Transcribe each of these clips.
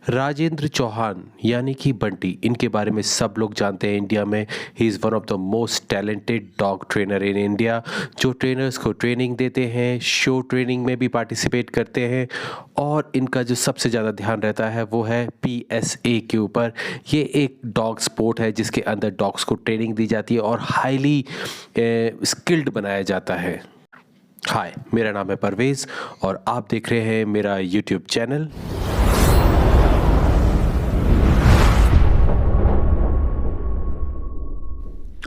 राजेंद्र चौहान यानी कि बंटी, इनके बारे में सब लोग जानते हैं इंडिया में। He is one of the most talented dog trainer in India, जो ट्रेनर्स को ट्रेनिंग देते हैं, शो ट्रेनिंग में भी पार्टिसिपेट करते हैं। और इनका जो सबसे ज़्यादा ध्यान रहता है वो है PSA के ऊपर। ये एक डॉग स्पोर्ट है जिसके अंदर डॉग्स को ट्रेनिंग दी जाती है और हाईली स्किल्ड बनाया जाता है। हाय, मेरा नाम है परवेज़ और आप देख रहे हैं मेरा यूट्यूब चैनल।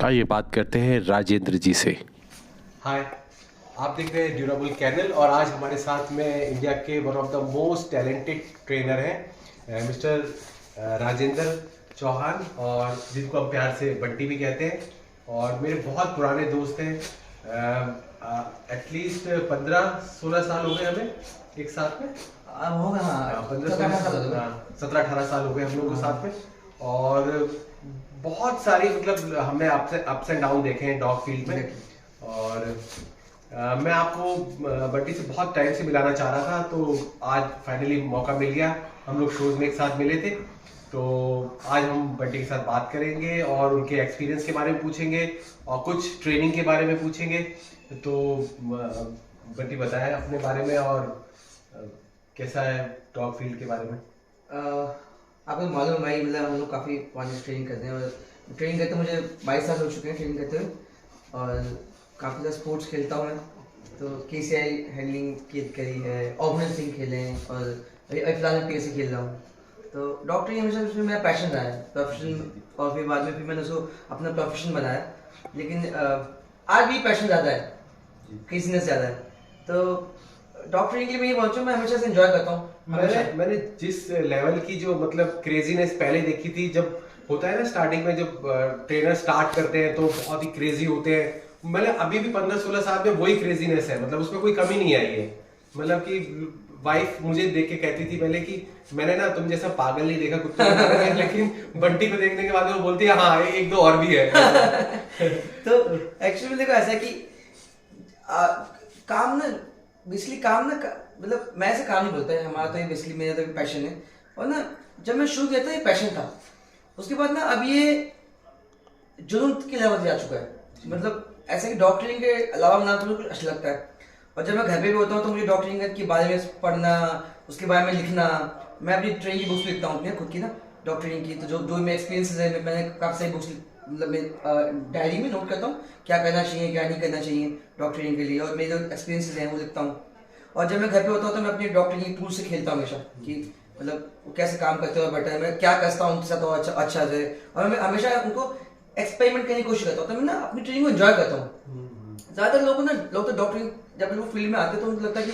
आइए बात करते हैं राजेंद्र जी से। हाय, आप देख रहे हैं ड्यूरेबल कैनल और आज हमारे साथ में इंडिया के one of the most talented trainer हैं मिस्टर राजेंद्र चौहान, और जिनको हम प्यार से बंटी भी कहते हैं। और मेरे बहुत पुराने दोस्त हैं, एटलीस्ट 15-16 साल हो गए हमें एक साथ में। होगा, हाँ 17-18 साल हो गए हम लोग को साथ में। और बहुत सारी मतलब हमने अप्स एंड डाउन देखे हैं डॉग फील्ड में। और मैं आपको बंटी से बहुत टाइम से मिलाना चाह रहा था, तो आज फाइनली मौका मिल गया। हम लोग शोज में एक साथ मिले थे, तो आज हम बंटी के साथ बात करेंगे और उनके एक्सपीरियंस के बारे में पूछेंगे और कुछ ट्रेनिंग के बारे में पूछेंगे। तो बंटी बताएं अपने बारे में और कैसा है डॉग फील्ड के बारे में। आपको मालूम है भाई, मतलब हम लोग काफ़ी पुरानी ट्रेनिंग करते हैं और ट्रेनिंग करते मुझे 22 साल हो चुके हैं ट्रेनिंग करते हुए। और काफ़ी ज़्यादा स्पोर्ट्स खेलता हूँ मैं, तो KCI हैंडलिंग करी है, ऑर्गेनाइज सिंह खेले हैं और अभी फिलहाल मैं PSA खेल रहा हूँ। तो डॉग ट्रेनिंग हमेशा उसमें मेरा पैशन रहा है, प्रोफेशन। और फिर बाद में फिर मैंने उसको अपना प्रोफेशन बनाया, लेकिन आज भी पैशन ज़्यादा है, क्रेजीनेस ज़्यादा है। तो डॉग ट्रेनिंग के लिए मैं ये पहुंचा, मैं हमेशा से एंजॉय करता हूँ। मैंने जिस लेवल की जो मतलब क्रेजीनेस पहले देखी थी, जब होता है ना स्टार्टिंग में, जब ट्रेनर स्टार्ट करते हैं तो बहुत ही क्रेजी होते हैं। मतलब अभी भी 15-16 साल में वही क्रेजीनेस है, मतलब उसमें कोई कमी नहीं आई है। मतलब कि वाइफ मुझे देख के कहती थी पहले कि मैंने ना तुम जैसा पागल नहीं देखा कुत्ते को, लेकिन बंटी को देखने के बाद वो बोलती है हाँ एक दो और भी है। तो एक्चुअली देखो ऐसा है कि काम ना बेसिकली काम ना मतलब मैं ऐसे काम नहीं बोलता है, हमारा तो ये बेसिकली मेरा तो पैशन है। और ना जब मैं शुरू किया था ये पैशन था, उसके बाद ना अब ये जुनून के लेवल जा चुका है। मतलब ऐसा कि डॉग ट्रेनिंग के अलावा ना तो मुझे कुछ अच्छा लगता है। और जब मैं घर पे भी होता हूँ तो मुझे डॉग ट्रेनिंग के बारे में पढ़ना, उसके बारे में लिखना। मैं अपनी ट्रेनिंग की बुक्स लिखता हूँ अपनी खुद की ना, डॉग ट्रेनिंग की। तो जो मेरे एक्सपीरियंसेस है, मैंने काफ़ी सारी बुक्स मतलब मैं डायरी में नोट करता हूँ क्या करना चाहिए क्या नहीं करना चाहिए डॉग ट्रेनिंग के लिए, और मेरे जो एक्सपीरियंसेस हैं वो लिखता हूँ। और जब मैं घर पे होता हूँ तो मैं अपने डॉग ट्रेनिंग टूल से खेलता हूँ हमेशा, कि मतलब वो कैसे काम करते हो बेटर, मैं क्या करता हूँ उनके साथ और अच्छा से। और मैं हमेशा उनको एक्सपेरिमेंट करने की कोशिश करता हूँ, तो मैं ना अपनी ट्रेनिंग को एंजॉय करता हूँ। ज़्यादातर लोग तो डॉग ट्रेनिंग जब लोग फील्ड में आते हैं तो उनको लगता है कि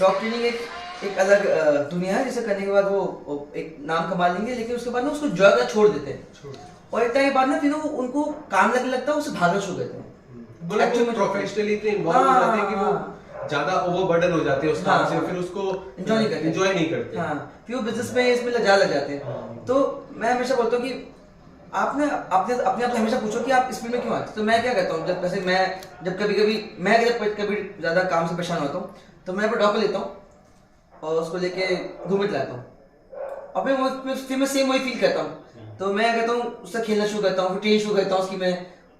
डॉग ट्रेनिंग एक अलग दुनिया है, जिसे करने के बाद वो एक नाम कमा लेंगे, लेकिन उसके बाद ना उसको एंजॉय करना छोड़ देते हैं। और एक टाइम के बाद ना फिर वो उनको काम लगने लगता है, उससे भागना शुरू करते हैं। एक्चुअली प्रोफेशनली इतने इन्वॉल्व हो जाते हैं कि वो ज्यादा ओवरबर्डन हो जाते हैं उस काम से, फिर उसको एंजॉय नहीं करते। हाँ, फिर वो बिजनेस में इसमें लग जाते हैं। तो मैं हमेशा बोलता हूँ कि आपने अपने आप से हमेशा पूछो कि आप इस फील्ड में क्यों आए। तो मैं क्या करता हूँ, जब वैसे मैं जब कभी ज्यादा काम से परेशान होता हूँ तो मैं अपना डॉग लेता हूँ और उसको लेके घूमने लाता हूँ, और फिर मैं सेम वही फील करता हूँ। तो मैं कहता हूँ उससे खेलना शुरू करता हूँ, फिर ट्रेन शुरू करता हूँ उसकी। मैं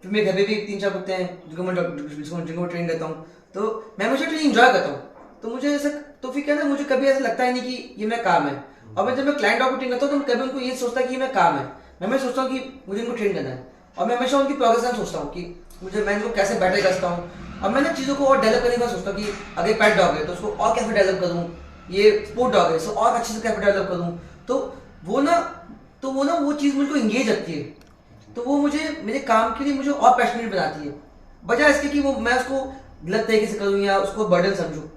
फिर मेरे घर पे भी 3-4 कुत्ते हैं जिनको मैं ट्रेन करता हूँ। तो मैं हमेशा ट्रेनिंग एंजॉय करता हूँ। तो मुझे ऐसा तो फिर क्या ना, मुझे कभी ऐसा लगता ही नहीं कि ये मैं काम है। और मैं जब मैं क्लाइंट डॉग को ट्रेन करता हूँ तो कभी उनको ये सोचता है कि मैं काम है। मैं सोचता हूँ कि मुझे इनको ट्रेन करना है, और मैं हमेशा उनकी प्रोग्रेस सोचता हूँ कि मैं इनको कैसे बेटर कर सकता हूँ। अब मैं ना चीज़ों को और डेवलप करने का सोचता हूँ कि अगर पेट डॉग है तो उसको और कैसे डेवलप करूँ, ये स्पोर्ट डॉग है इसको और अच्छे से कैसे डेवलप करूँ। तो वो ना वो चीज़ मुझको इंगेज रखती है, तो वो मुझे मेरे काम के लिए मुझे और पैशनेट बनाती है, बजाय इसके कि वो मैं उसको गलत तरीके से करूँ या उसको बर्डन समझूँ।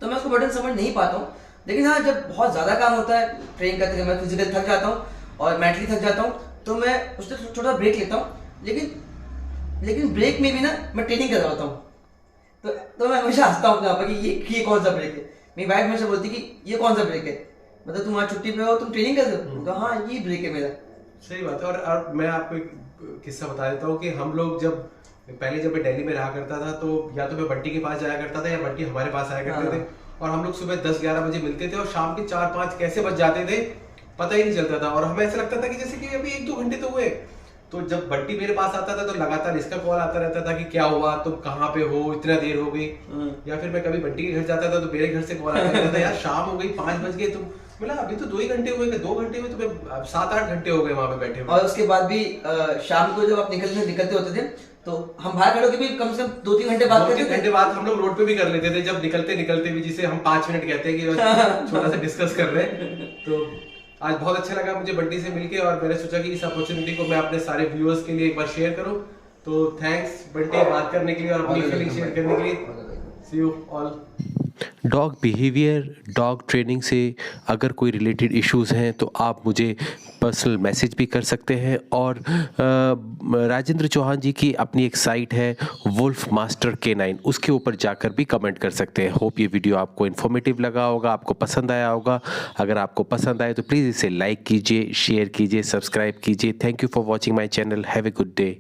तो मैं उसको बर्डन समझ नहीं पाता हूँ। लेकिन हाँ, जब बहुत ज़्यादा काम होता है ट्रेन करते मैं फिजिकल थक जाता हूँ और मेंटली थक जाता हूँ, तो मैं उससे छोटा ब्रेक लेता हूँ। लेकिन ब्रेक में भी ना मैं ट्रेनिंग कर रहा होता हूँ। तो मैं हमेशा हंसता हूँ अपने आप पर कि ये कौन सा ब्रेक है। मेरी वाइफ हमेशा बोलती कि ये कौन सा ब्रेक है, मतलब तुम आज छुट्टी पे हो, तुम ट्रेनिंग कर रहे हो। तो हाँ, ये ब्रेक है मेरा। सही बात है। और मैं आपको एक किस्सा बता देता हूँ कि हम लोग जब मैं दिल्ली में रहा करता था, तो या तो मैं बंटी के पास जाया करता था या बंटी हमारे पास आया करते थे। और हम लोग सुबह 10-11 बजे मिलते थे और शाम के 4-5 कैसे बज जाते थे पता ही नहीं चलता था और हमें ऐसा लगता था कि जैसे कि अभी 1-2 घंटे तो हुए। तो जब बंटी मेरे पास आता था तो लगातार इसका कॉल आता रहता था कि क्या हुआ, तुम कहाँ पे हो, इतना देर हो गई। या फिर मैं कभी बंटी के घर जाता था तो मेरे घर से कॉल आता रहता था, यार शाम हो गई, 5 बज गए, तुम बोला अभी तो 2 ही घंटे हुए, 2 घंटे हुए, तुम्हें 7-8 घंटे हो गए वहां पे बैठे हुए। और उसके बाद भी शाम को जब आप निकलते होते थे तो हम बाहर खड़े होकर भी कम से कम 2-3 घंटे बात करते 2-3 थे। घंटे बाद हम लोग रोड पे भी कर लेते थे, जब निकलते निकलते भी, जिसे हम 5 मिनट कहते हैं कि बस छोटा सा डिस्कस कर रहे हैं। तो आज बहुत अच्छा लगा मुझे बंटी से मिलके और मैंने सोचा कि इस अपॉर्चुनिटी को मैं अपने सारे व्यूअर्स के लिए एक बार शेयर करूं। तो थैंक्स बंटी बात करने के लिए और अपनी फीलिंग शेयर करने के लिए। See you all. Dog behaviour, dog training से अगर कोई रिलेटेड इश्यूज़ हैं तो आप मुझे पर्सनल मैसेज भी कर सकते हैं। और राजेंद्र चौहान जी की अपनी एक साइट है वुल्फ मास्टर K9, उसके ऊपर जाकर भी कमेंट कर सकते हैं। होप ये वीडियो आपको इन्फॉर्मेटिव लगा होगा, आपको पसंद आया होगा। अगर आपको पसंद आए तो प्लीज़ इसे लाइक कीजिए, शेयर कीजिए, सब्सक्राइब कीजिए। Thank you for watching my channel. Have a good day.